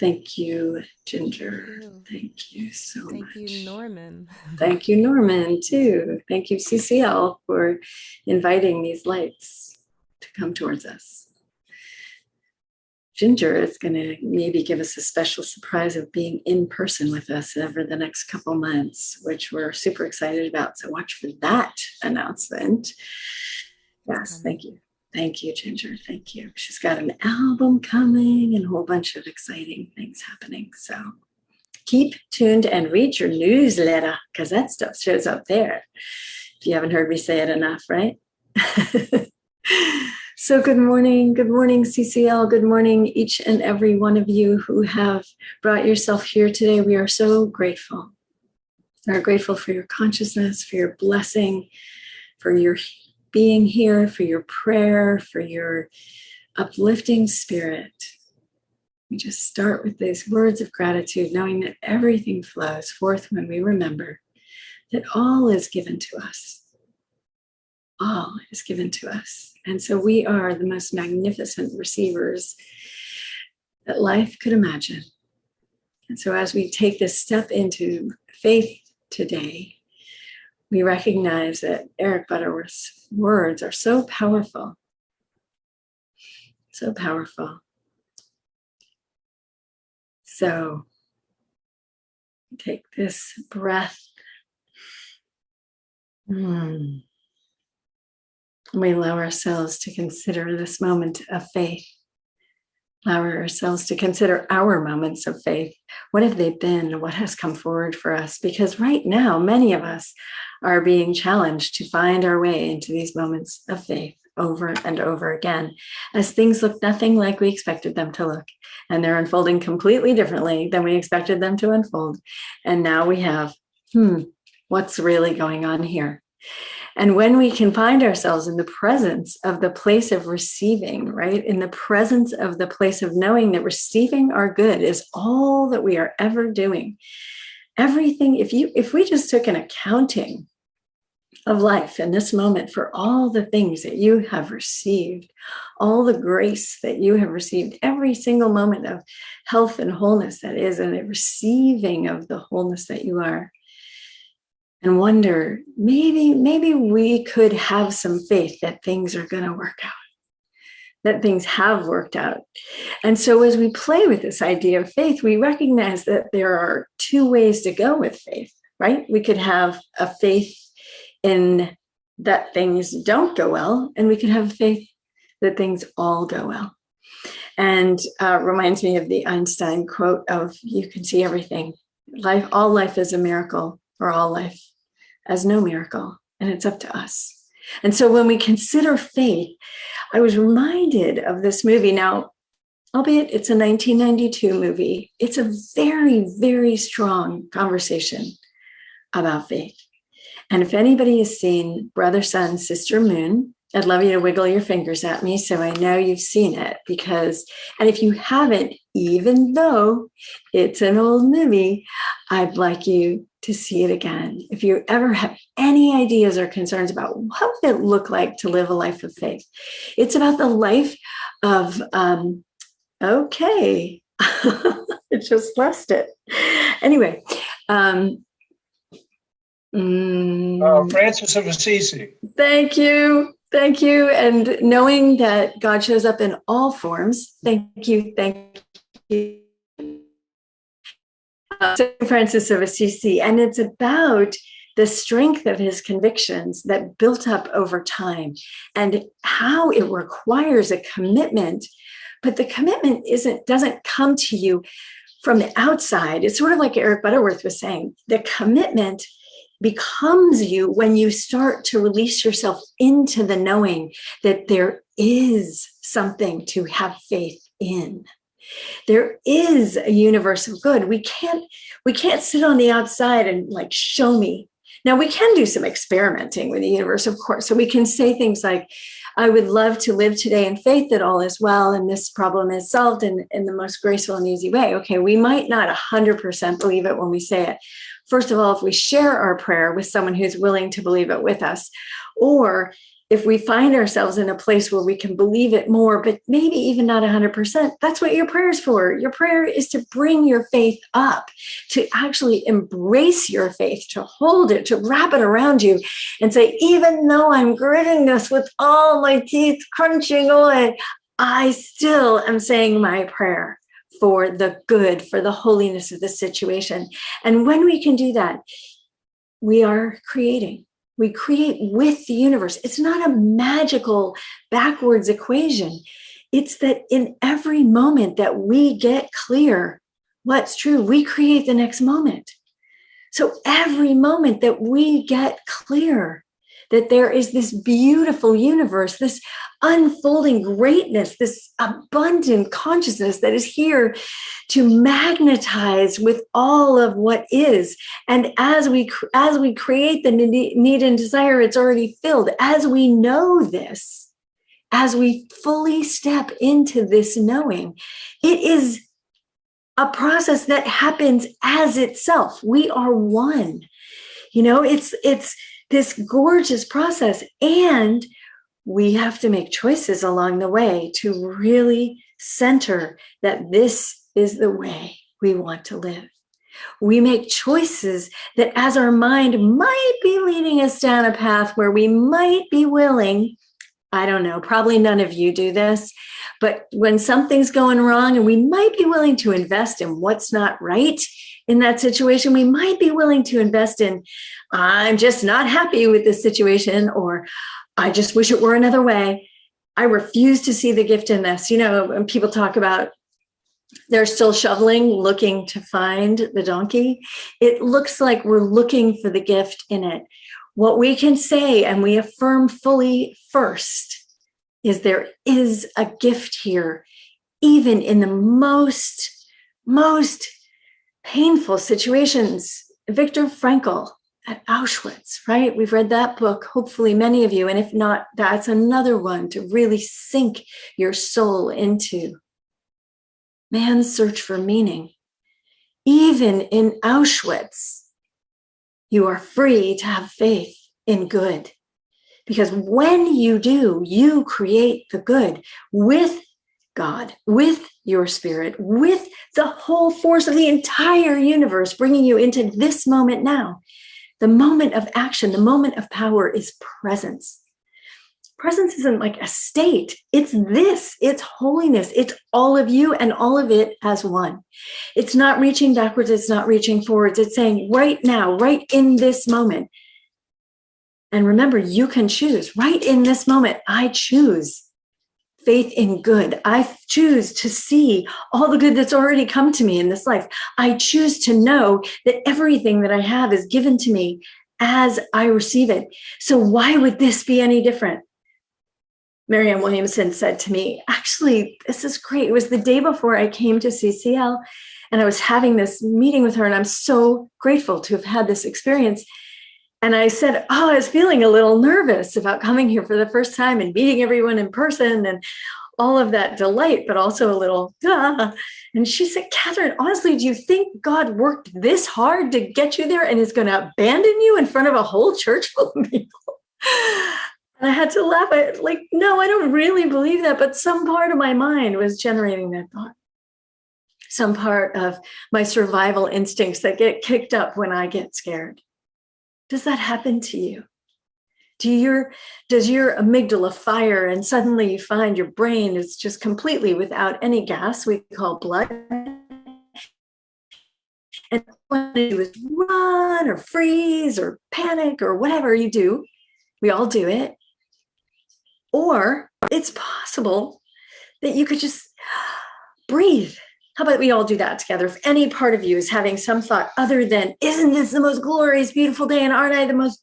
Thank you, Ginger. Thank you. Thank you so much. Thank you, Norman. Thank you, Norman, too. Thank you, CCL, for inviting these lights to come towards us. Ginger is going to maybe give us a special surprise of being in person with us over the next couple months, which we're super excited about. So watch for that announcement. Yes, thank you. Thank you, Ginger. Thank you. She's got an album coming and a whole bunch of exciting things happening. So keep tuned and read your newsletter because that stuff shows up there. If you haven't heard me say it enough, right? So good morning, CCL. Good morning, each and every one of you who have brought yourself here today. We are so grateful. We are grateful for your consciousness, for your blessing, for your being here, for your prayer, for your uplifting spirit. We just start with these words of gratitude, knowing that everything flows forth when we remember that all is given to us. All is given to us. And so we are the most magnificent receivers that life could imagine. And so as we take this step into faith today, we recognize that Eric Butterworth's words are so powerful. So powerful. So take this breath. We allow ourselves to consider this moment of faith. Allow ourselves to consider our moments of faith. What have they been? What has come forward for us? Because right now, many of us are being challenged to find our way into these moments of faith over and over again, as things look nothing like we expected them to look. And they're unfolding completely differently than we expected them to unfold. And now we have, what's really going on here? And when we can find ourselves in the presence of the place of receiving, right? In the presence of the place of knowing that receiving our good is all that we are ever doing. Everything, if we just took an accounting of life in this moment for all the things that you have received, all the grace that you have received, every single moment of health and wholeness that is, and the receiving of the wholeness that you are, and wonder, maybe we could have some faith that things are going to work out, that things have worked out. And so as we play with this idea of faith, we recognize that there are two ways to go with faith, right? We could have a faith in that things don't go well, and we could have faith that things all go well. And reminds me of the Einstein quote of, you can see everything. All life is a miracle, or all life as no miracle, and it's up to us. And so when we consider faith, I was reminded of this movie. Now, albeit it's a 1992 movie, it's a very, very strong conversation about faith. And if anybody has seen Brother, Sun, Sister, Moon, I'd love you to wiggle your fingers at me so I know you've seen it, and if you haven't, even though it's an old movie, I'd like you to see it again. If you ever have any ideas or concerns about what would it look like to live a life of faith, it's about the life of, okay, it just lost it. Anyway, Francis of Assisi. Thank you. And knowing that God shows up in all forms. Thank you. St. Francis of Assisi. And it's about the strength of his convictions that built up over time and how it requires a commitment. But the commitment doesn't come to you from the outside. It's sort of like Eric Butterworth was saying, the commitment becomes you when you start to release yourself into the knowing that there is something to have faith in. There is a universe of good. We can't sit on the outside and like, show me. Now we can do some experimenting with the universe, of course. So we can say things like, I would love to live today in faith that all is well and this problem is solved in the most graceful and easy way. Okay, we might not 100% believe it when we say it. First of all, if we share our prayer with someone who's willing to believe it with us, or if we find ourselves in a place where we can believe it more, but maybe even not 100%, that's what your prayer is for. Your prayer is to bring your faith up, to actually embrace your faith, to hold it, to wrap it around you and say, even though I'm gritting this with all my teeth crunching away, I still am saying my prayer for the good, for the holiness of the situation. And when we can do that, we are creating. We create with the universe. It's not a magical backwards equation. It's that in every moment that we get clear what's true, we create the next moment. So every moment that we get clear that there is this beautiful universe, this unfolding greatness, this abundant consciousness that is here to magnetize with all of what is. And as we create the need and desire, it's already filled. As we know this, as we fully step into this knowing, it is a process that happens as itself. We are one. It's this gorgeous process, and we have to make choices along the way to really center that this is the way we want to live. We make choices that as our mind might be leading us down a path where we might be willing, I don't know, probably none of you do this, but when something's going wrong and we might be willing to invest in what's not right in that situation, we might be willing to invest in, I'm just not happy with this situation, or I just wish it were another way. I refuse to see the gift in this. When people talk about they're still shoveling, looking to find the donkey, it looks like we're looking for the gift in it. What we can say, and we affirm fully first, is there is a gift here, even in the most painful situations. Viktor Frankl at Auschwitz, right? We've read that book, hopefully many of you. And if not, that's another one to really sink your soul into. Man's search for meaning. Even in Auschwitz, you are free to have faith in good. Because when you do, you create the good with God, with your spirit, with the whole force of the entire universe, bringing you into this moment now. The moment of action, the moment of power is presence. Presence isn't like a state. It's this, it's holiness. It's all of you and all of it as one. It's not reaching backwards. It's not reaching forwards. It's saying right now, right in this moment. And remember, you can choose right in this moment. I choose faith in good. I choose to see all the good that's already come to me in this life. I choose to know that everything that I have is given to me as I receive it. So why would this be any different? Marianne Williamson said to me, actually, this is great. It was the day before I came to CCL, and I was having this meeting with her, and I'm so grateful to have had this experience. And I said, I was feeling a little nervous about coming here for the first time and meeting everyone in person and all of that delight, but also a little, And she said, Katherine, honestly, do you think God worked this hard to get you there and is going to abandon you in front of a whole church full of people? And I had to laugh. No, I don't really believe that. But some part of my mind was generating that thought. Some part of my survival instincts that get kicked up when I get scared. Does that happen to you? Does your amygdala fire and suddenly you find your brain is just completely without any gas we call blood? And what you do is run or freeze or panic or whatever you do. We all do it. Or it's possible that you could just breathe. How about we all do that together? If any part of you is having some thought other than, isn't this the most glorious, beautiful day? And aren't I the most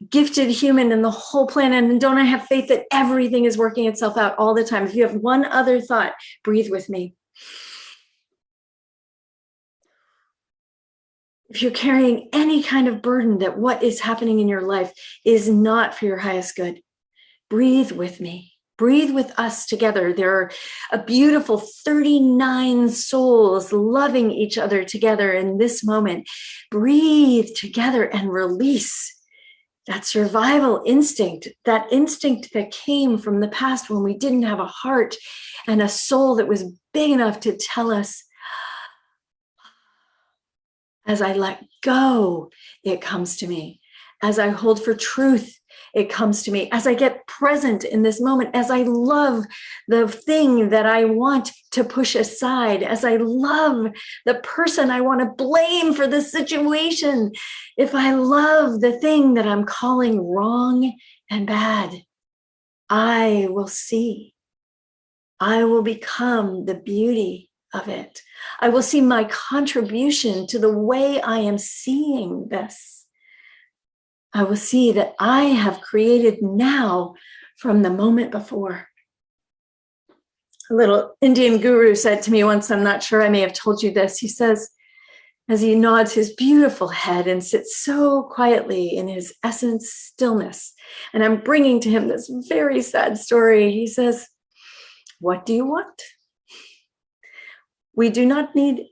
gifted human in the whole planet? And don't I have faith that everything is working itself out all the time? If you have one other thought, breathe with me. If you're carrying any kind of burden that what is happening in your life is not for your highest good, breathe with me. Breathe with us together. There are a beautiful 39 souls loving each other together in this moment. Breathe together and release that survival instinct, that instinct that came from the past when we didn't have a heart and a soul that was big enough to tell us, as I let go, it comes to me. As I hold for truth, it comes to me. As I get present in this moment, as I love the thing that I want to push aside, as I love the person I want to blame for the situation, if I love the thing that I'm calling wrong and bad, I will see. I will become the beauty of it. I will see my contribution to the way I am seeing this. I will see that I have created now from the moment before. A little Indian guru said to me once, I'm not sure, I may have told you this. He says, as he nods his beautiful head and sits so quietly in his essence stillness, and I'm bringing to him this very sad story. He says, what do you want? We do not need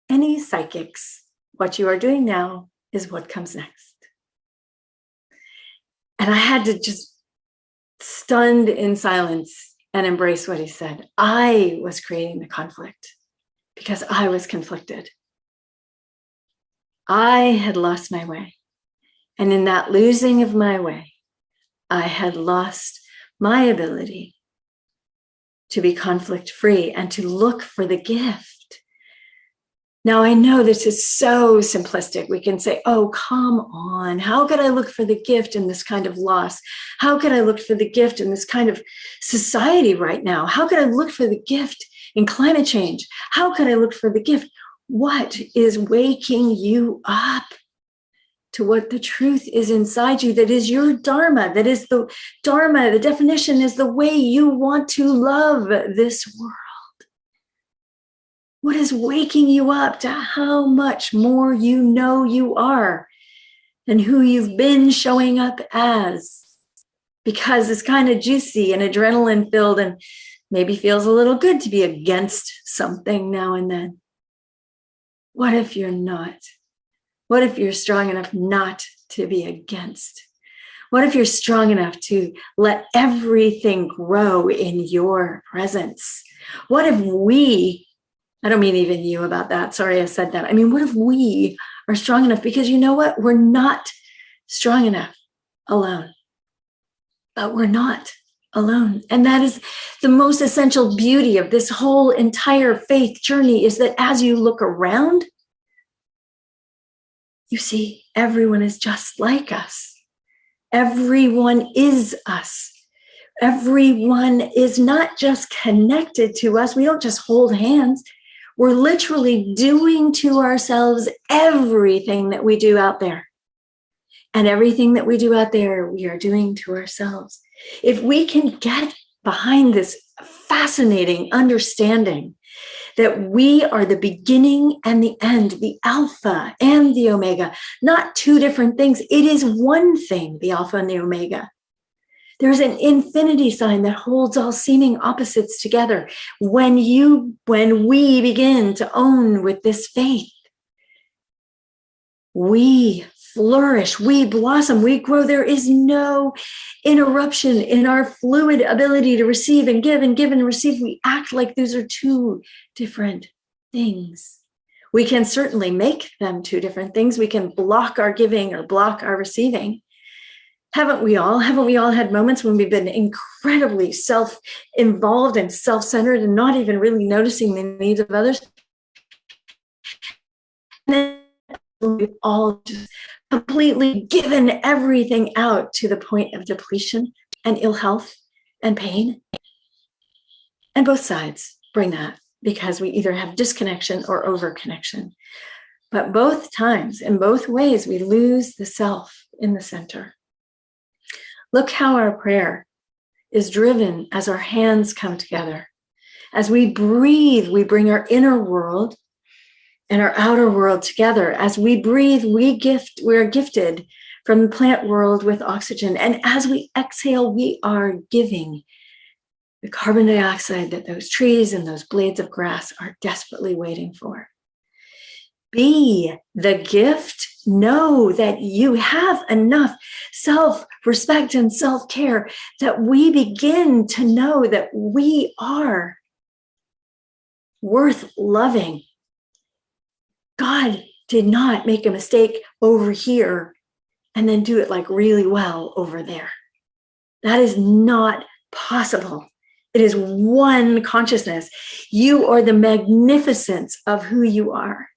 any psychics. What you are doing now is what comes next. And I had to just stunned in silence and embrace what he said. I was creating the conflict because I was conflicted. I had lost my way. And in that losing of my way, I had lost my ability to be conflict free and to look for the gift. Now, I know this is so simplistic. We can say, oh, come on. How could I look for the gift in this kind of loss? How could I look for the gift in this kind of society right now? How could I look for the gift in climate change? How could I look for the gift? What is waking you up to what the truth is inside you that is your dharma, that is the dharma, the definition is the way you want to love this world. What is waking you up to how much more you know you are and who you've been showing up as? Because it's kind of juicy and adrenaline filled and maybe feels a little good to be against something now and then. What if you're not? What if you're strong enough not to be against? What if you're strong enough to let everything grow in your presence? What if we, I don't mean even you about that. Sorry, I said that. I mean, what if we are strong enough? Because you know what? We're not strong enough alone. But we're not alone. And that is the most essential beauty of this whole entire faith journey, is that as you look around, you see everyone is just like us. Everyone is us. Everyone is not just connected to us. We don't just hold hands. We're literally doing to ourselves everything that we do out there. And everything that we do out there, we are doing to ourselves. If we can get behind this fascinating understanding that we are the beginning and the end, the alpha and the omega, not two different things. It is one thing, the alpha and the omega. There's an infinity sign that holds all seeming opposites together. When we begin to own with this faith, we flourish, we blossom, we grow. There is no interruption in our fluid ability to receive and give and receive. We act like those are two different things. We can certainly make them two different things. We can block our giving or block our receiving. Haven't we all had moments when we've been incredibly self-involved and self-centered and not even really noticing the needs of others? And then we've all just completely given everything out to the point of depletion and ill health and pain. And both sides bring that, because we either have disconnection or overconnection. But both times, in both ways, we lose the self in the center. Look how our prayer is driven as our hands come together. As we breathe, we bring our inner world and our outer world together. As we breathe, we're gifted from the plant world with oxygen. And as we exhale, we are giving the carbon dioxide that those trees and those blades of grass are desperately waiting for. Be the gift know that you have enough self-respect and self-care that we begin to know that we are worth loving. God did not make a mistake over here and then do it like really well over there. That is not possible. It is one consciousness. You are the magnificence of who you are.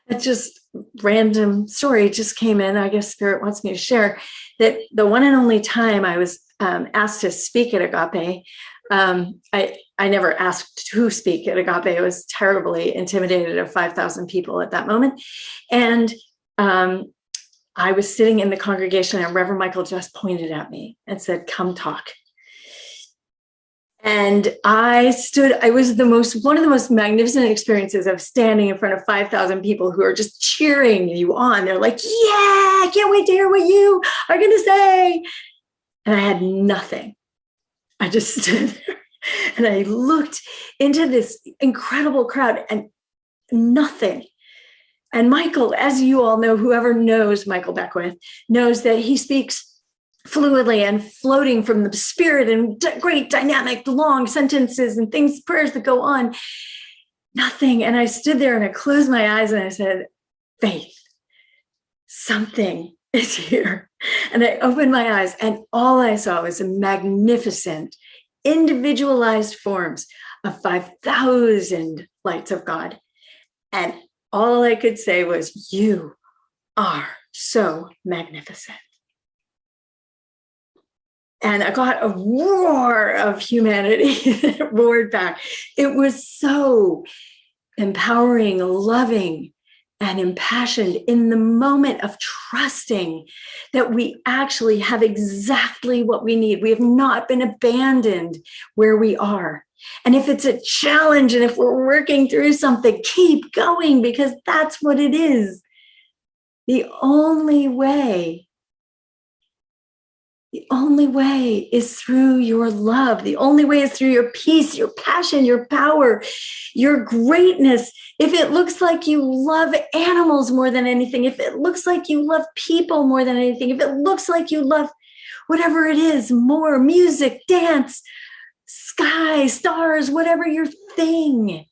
That's just random story just came in. I guess Spirit wants me to share that the one and only time I was asked to speak at Agape, I never asked to speak at Agape. I was terribly intimidated of 5,000 people at that moment. And I was sitting in the congregation and Reverend Michael just pointed at me and said, "Come talk." And I stood, it was one of the most magnificent experiences of standing in front of 5,000 people who are just cheering you on. They're like, "Yeah, I can't wait to hear what you are going to say." And I had nothing. I just stood there and I looked into this incredible crowd and nothing. And Michael, as you all know, whoever knows Michael Beckwith knows that he speaks fluidly and floating from the spirit and great dynamic, long sentences and things, prayers that go on. Nothing. And I stood there and I closed my eyes and I said, "Faith, something is here." And I opened my eyes and all I saw was a magnificent, individualized forms of 5,000 lights of God. And all I could say was, "You are so magnificent." And I got a roar of humanity that roared back. It was so empowering, loving, and impassioned in the moment of trusting that we actually have exactly what we need. We have not been abandoned where we are. And if it's a challenge and if we're working through something, keep going because that's what it is. The only way is through your love. The only way is through your peace, your passion, your power, your greatness. If it looks like you love animals more than anything, if it looks like you love people more than anything, if it looks like you love whatever it is more, music, dance, sky, stars, whatever your thing.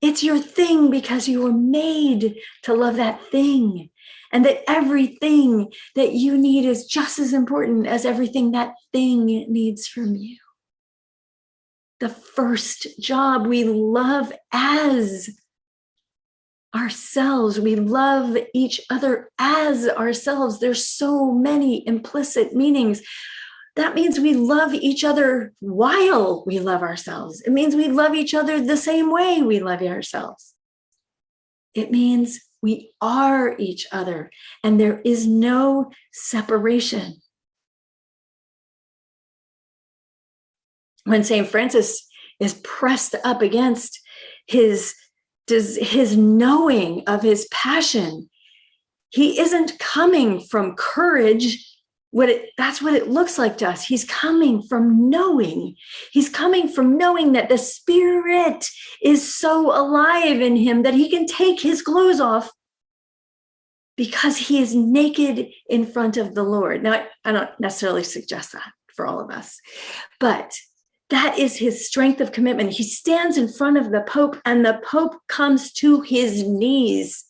It's your thing because you were made to love that thing. And that everything that you need is just as important as everything that thing needs from you. The first job, we love as ourselves. We love each other as ourselves. There's so many implicit meanings. That means we love each other while we love ourselves. It means we love each other the same way we love ourselves. It means we are each other, and there is no separation. When St. Francis is pressed up against his knowing of his passion, he isn't coming from courage. That's what it looks like to us. He's coming from knowing. He's coming from knowing that the Spirit is so alive in him that he can take his clothes off because he is naked in front of the Lord. Now, I don't necessarily suggest that for all of us, but that is his strength of commitment. He stands in front of the Pope and the Pope comes to his knees,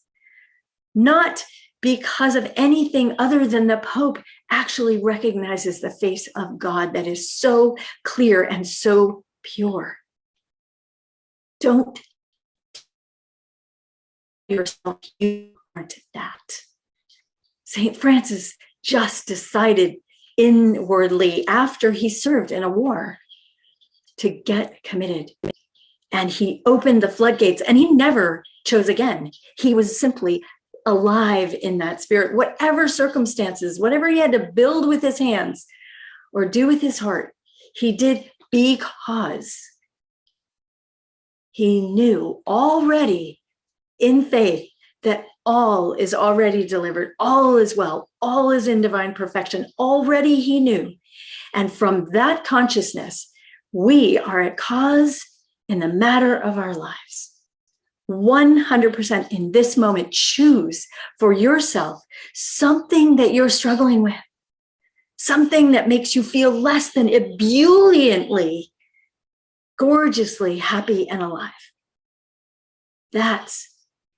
not because of anything other than the Pope actually recognizes the face of God that is so clear and so pure. Don't yourself, you aren't that. St. Francis just decided inwardly after he served in a war to get committed. And he opened the floodgates and he never chose again. He was simply alive in that spirit, whatever circumstances, whatever he had to build with his hands or do with his heart, he did because he knew already in faith that all is already delivered, all is well, all is in divine perfection. Already he knew. And from that consciousness, we are at cause in the matter of our lives. 100% in this moment, choose for yourself something that you're struggling with, something that makes you feel less than ebulliently, gorgeously happy and alive. That's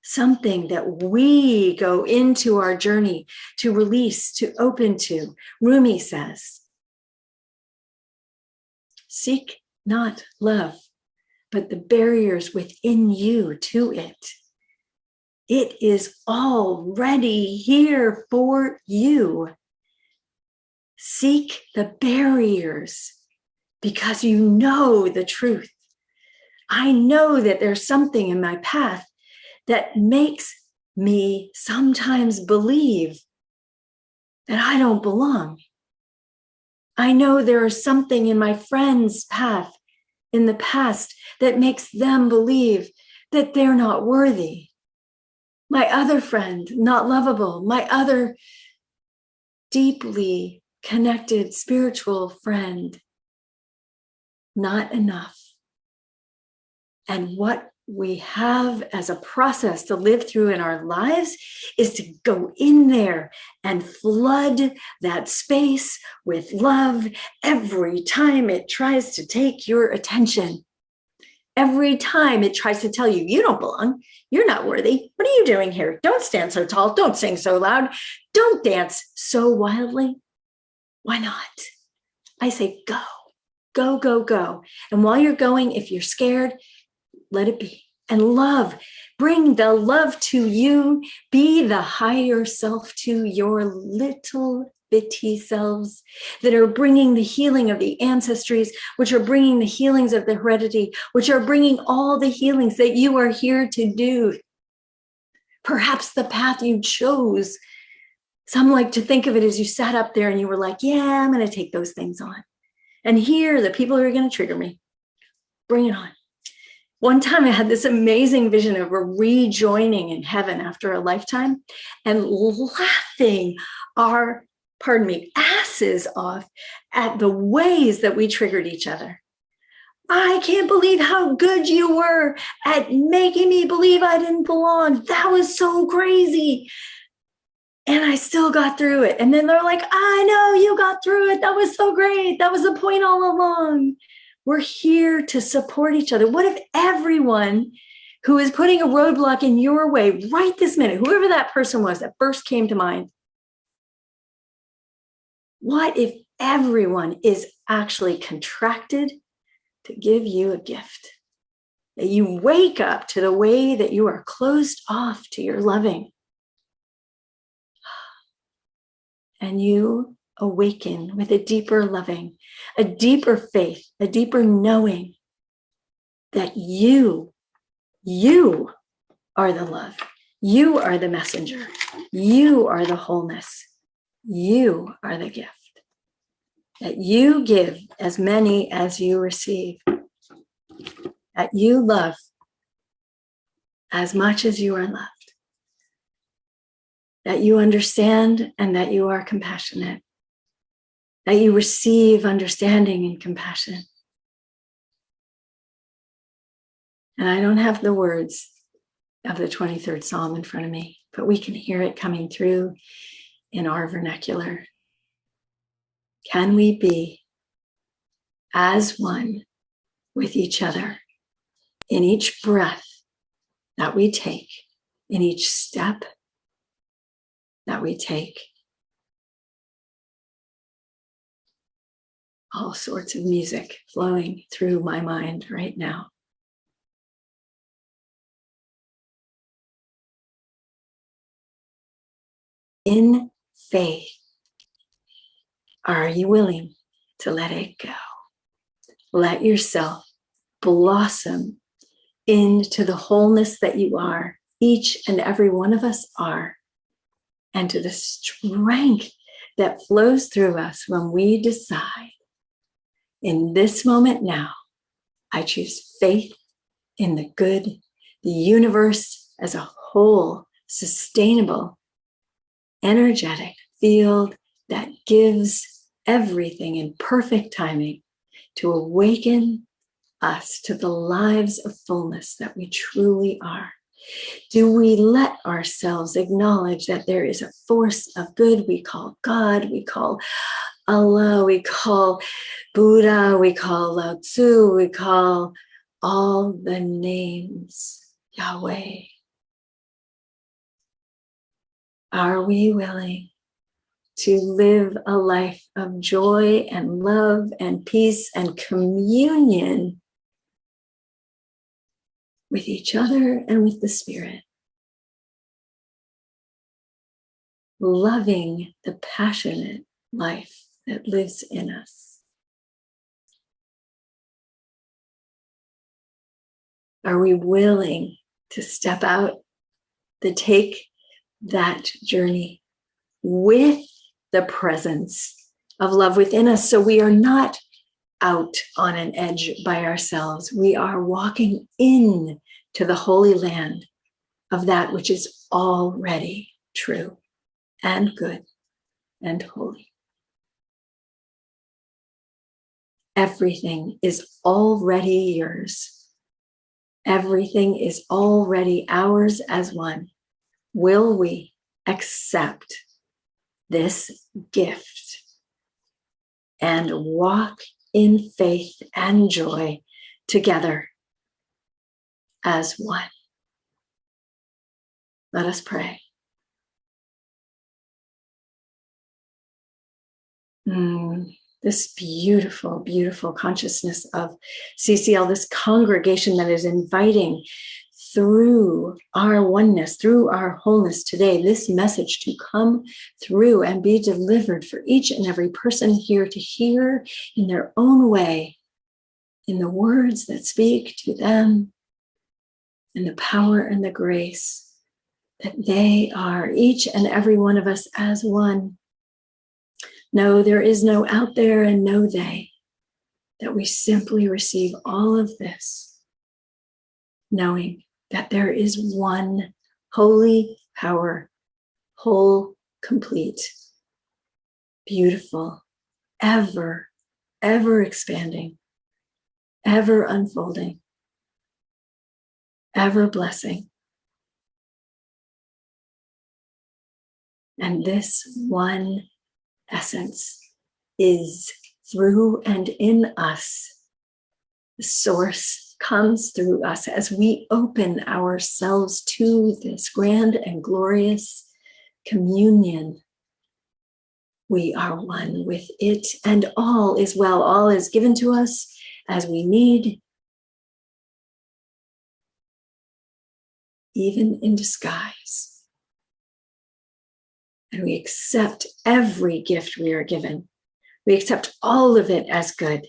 something that we go into our journey to release, to open to. Rumi says, seek not love, but the barriers within you to it. It is already here for you. Seek the barriers because you know the truth. I know that there's something in my path that makes me sometimes believe that I don't belong. I know there is something in my friend's path in the past that makes them believe that they're not worthy. My other friend, not lovable. My other deeply connected spiritual friend, not enough. And what we have as a process to live through in our lives is to go in there and flood that space with love every time it tries to take your attention. Every time it tries to tell you, you don't belong, you're not worthy. What are you doing here? Don't stand so tall. Don't sing so loud. Don't dance so wildly. Why not? I say, go, go, go, go. And while you're going, if you're scared, let it be. And love, bring the love to you. Be the higher self to your little bitty selves that are bringing the healing of the ancestries, which are bringing the healings of the heredity, which are bringing all the healings that you are here to do. Perhaps the path you chose. Some like to think of it as you sat up there and you were like, yeah, I'm going to take those things on. And here are the people who are going to trigger me. Bring it on. One time I had this amazing vision of a rejoining in heaven after a lifetime and laughing our, asses off at the ways that we triggered each other. I can't believe how good you were at making me believe I didn't belong. That was so crazy. And I still got through it. And then they're like, I know you got through it. That was so great. That was the point all along. We're here to support each other. What if everyone who is putting a roadblock in your way right this minute, whoever that person was that first came to mind, what if everyone is actually contracted to give you a gift? That you wake up to the way that you are closed off to your loving. And you awaken with a deeper loving, a deeper faith, a deeper knowing that you are the love. You are the messenger. You are the wholeness. You are the gift. That you give as many as you receive. That you love as much as you are loved. That you understand and that you are compassionate. That you receive understanding and compassion. And I don't have the words of the 23rd Psalm in front of me, but we can hear it coming through in our vernacular. Can we be as one with each other in each breath that we take, in each step that we take? All sorts of music flowing through my mind right now. In faith, are you willing to let it go? Let yourself blossom into the wholeness that you are, each and every one of us are, and to the strength that flows through us when we decide, in this moment now, I choose faith in the good, the universe as a whole, sustainable, energetic field that gives everything in perfect timing to awaken us to the lives of fullness that we truly are? Do we let ourselves acknowledge that there is a force of good we call God, we call Allah, we call Buddha, we call Lao Tzu, we call all the names, Yahweh? Are we willing to live a life of joy and love and peace and communion with each other and with the Spirit? Loving the passionate life that lives in us. Are we willing to step out, to take that journey with the presence of love within us, so we are not out on an edge by ourselves? We are walking in to the holy land of that which is already true and good and holy. Everything is already yours. Everything is already ours as one. Will we accept this gift and walk in faith and joy together as one? Let us pray. This beautiful, beautiful consciousness of CCL, this congregation that is inviting through our oneness, through our wholeness today, this message to come through and be delivered for each and every person here to hear in their own way, in the words that speak to them, in the power and the grace that they are, each and every one of us as one. No, there is no out there and no they, that we simply receive all of this, knowing that there is one holy power, whole, complete, beautiful, ever, ever expanding, ever unfolding, ever blessing. And this one essence is through and in us. The source comes through us as we open ourselves to this grand and glorious communion. We are one with it, and all is well. All is given to us as we need, even in disguise. And we accept every gift we are given. We accept all of it as good.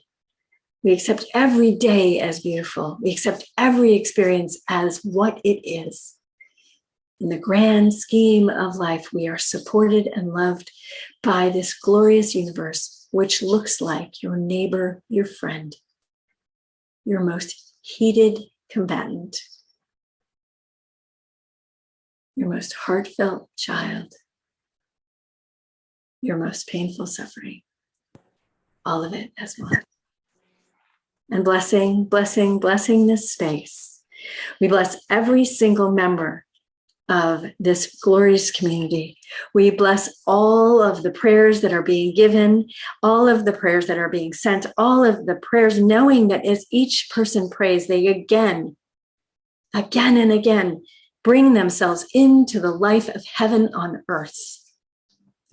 We accept every day as beautiful. We accept every experience as what it is. In the grand scheme of life, we are supported and loved by this glorious universe, which looks like your neighbor, your friend, your most heated combatant, your most heartfelt child, your most painful suffering, all of it as one. And blessing, blessing, blessing this space. We bless every single member of this glorious community. We bless all of the prayers that are being given, all of the prayers that are being sent, all of the prayers, knowing that as each person prays, they again and again, bring themselves into the life of heaven on earth.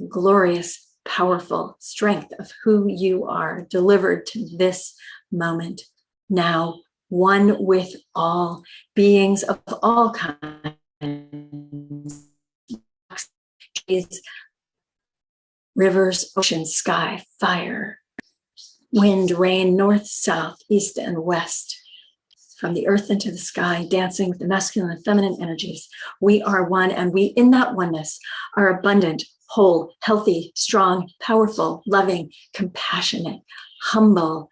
Glorious, powerful strength of who you are delivered to this moment. Now, one with all beings of all kinds, rivers, ocean, sky, fire, wind, rain, north, south, east, and west, from the earth into the sky, dancing with the masculine and feminine energies. We are one, and we, in that oneness, are abundant, whole, healthy, strong, powerful, loving, compassionate, humble,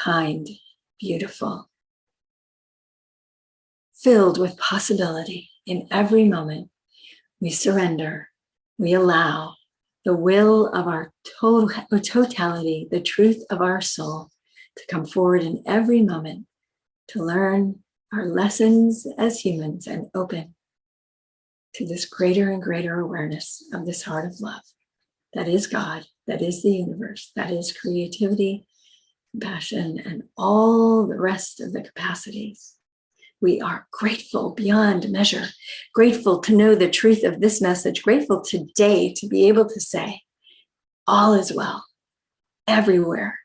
kind, beautiful, filled with possibility in every moment. We surrender, we allow the will of our totality, the truth of our soul, to come forward in every moment to learn our lessons as humans and open to this greater and greater awareness of this heart of love that is God, that is the universe, that is creativity, compassion, and all the rest of the capacities. We are grateful beyond measure, grateful to know the truth of this message, grateful today to be able to say, all is well, everywhere,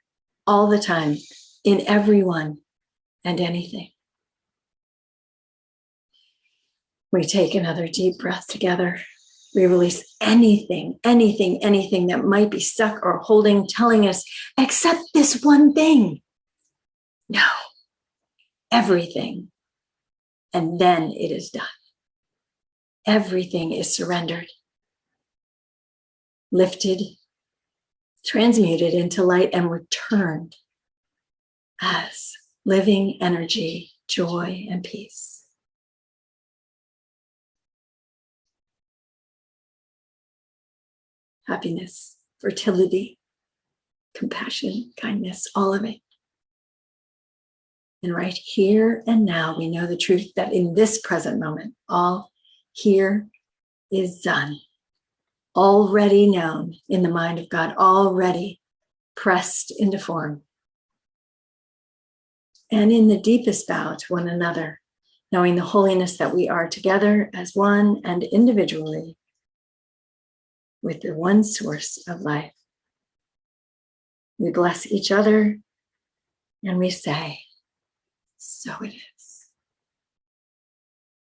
all the time, in everyone and anything. We take another deep breath together. We release anything that might be stuck or holding, telling us, accept this one thing. No, everything. And then it is done. Everything is surrendered, lifted, transmuted into light, and returned as living energy, joy, and peace. Happiness, fertility, compassion, kindness, all of it. And right here and now, we know the truth that in this present moment, all here is done, already known in the mind of God, already pressed into form. And in the deepest bow to one another, knowing the holiness that we are together as one and individually with the one source of life. We bless each other and we say, so it is.